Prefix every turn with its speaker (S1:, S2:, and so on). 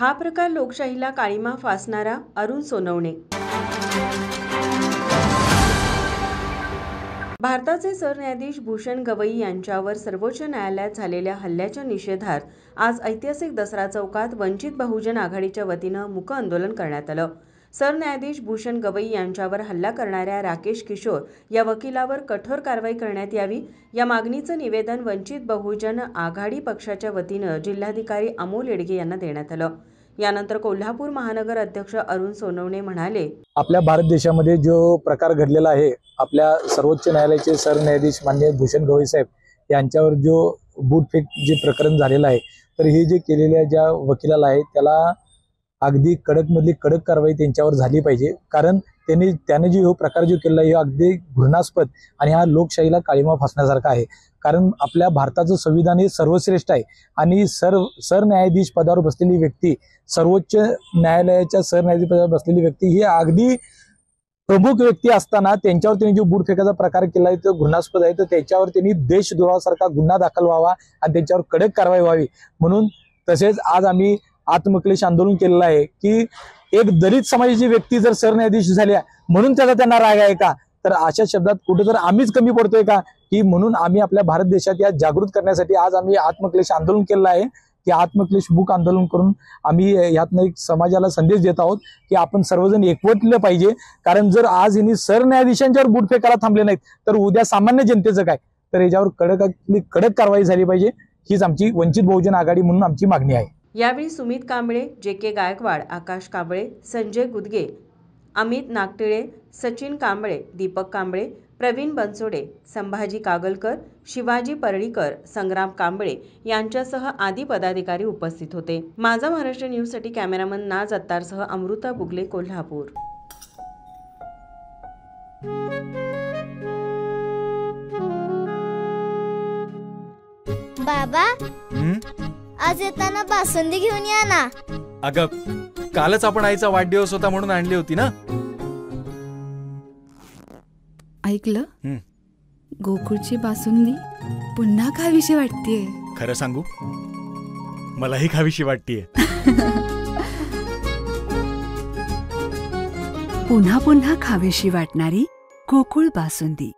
S1: हा प्रकार लोकशाहीला काळिमा फासणारा अरुण सोनवणे। भारताचे सरन्यायाधीश भूषण गवई यांच्यावर सर्वोच्च न्यायालयात झालेल्या हल्ल्याच्या निषेधार्थ आज ऐतिहासिक दसरा चौकात वंचित बहुजन आघाडीच्या वतीनं मूक आंदोलन करण्यात आलं। सरन्यायाधीश भूषण गवई यांच्यावर हल्ला करणाऱ्या राकेश किशोर या वकिलावर कठोर कारवाई करण्यात यावी या मागणीचं निवेदन वंचित बहुजन आघाडी पक्षाच्या वतीनं जिल्हाधिकारी अमोल येडगे यांना देण्यात आलं। यानंतर कोल्हापूर महानगर अध्यक्ष अरुण सोनवणे म्हणाले,
S2: आपल्या भारत देशामध्ये जो प्रकार घडलेला आहे, आपल्या सर्वोच्च न्यायालयाचे सरन्यायाधीश माननीय भूषण गवई साहेब यांच्यावर जो बूटफेक जे प्रकरण झालेलं आहे, तर हे जे केलेल्या ज्या वकिलाला आहे त्याला अगदी कडकमधली कडक कारवाई त्यांच्यावर झाली पाहिजे। कारण त्याने जो प्रकार जो केला हे अगदी घृणास्पद आणि हा लोकशाहीला काळिमा फासण्यासारखा आहे। कारण आपल्या भारताचं संविधान हे सर्वश्रेष्ठ आहे आणि सरन्यायाधीश पदावर बसलेली व्यक्ती, सर्वोच्च न्यायालयाच्या सरन्यायाधीश पदावर बसलेली व्यक्ती ही अगदी प्रमुख व्यक्ती असताना त्यांच्यावर त्यांनी जो बूटफेकाचा प्रकार केला आहे तो घृणास्पद आहे। तर त्याच्यावर त्यांनी देशद्रोहासारखा गुन्हा दाखल व्हावा आणि त्यांच्यावर कडक कारवाई व्हावी म्हणून। तसेच आज आम्ही आत्मक्लेश आंदोलन केलेलं आहे की एक दलित समाजाची व्यक्ती जर सरन्यायाधीश झाल्या म्हणून त्याचा त्यांना राग आहे का? तर अशा शब्दात कुठे तर आम्हीच कमी पडतोय का? की म्हणून आम्ही आपल्या भारत देशात या जागृत करण्यासाठी आज आम्ही आत्मक्लेश आंदोलन केलेलं आहे की आत्मक्लेश मूक आंदोलन करून आम्ही यातनं एक समाजाला संदेश देत आहोत की आपण सर्वजण एकवटलं पाहिजे। कारण जर आज यांनी सरन्यायाधीशांच्यावर बूट फेकायला थांबले नाहीत तर उद्या सामान्य जनतेचं काय? तर याच्यावर कडक कारवाई झाली पाहिजे, हीच आमची वंचित बहुजन आघाडी म्हणून आमची मागणी आहे।
S1: यावेळी सुमित कांबळे, जे.के. गायकवाड, आकाश कांबळे, संजय गुदगे, अमित नागटिळे, सचिन कांबळे, दीपक कांबळे, प्रवीण बनसोडे, संभाजी कागलकर, शिवाजी परळीकर, संग्राम कांबळे यांच्यासह आदी पदाधिकारी उपस्थित होते। माझा महाराष्ट्र न्यूजसाठी कॅमेरामन नाज अत्तारसह अमृता बुगले, कोल्हापूर।
S3: बाबा, आज येताना बासुंदी घेऊन या ना।
S4: अगं, कालच आपण आईचा वाढदिवस होता म्हणून आणली होती ना।
S5: ऐकलं, गोकुळची बासुंदी पुन्हा खावीशी वाटतेय।
S4: खरं सांगू, मलाही खावीशी वाटतेय।
S5: पुन्हा पुन्हा खावीशी वाटणारी गोकुळ बासुंदी।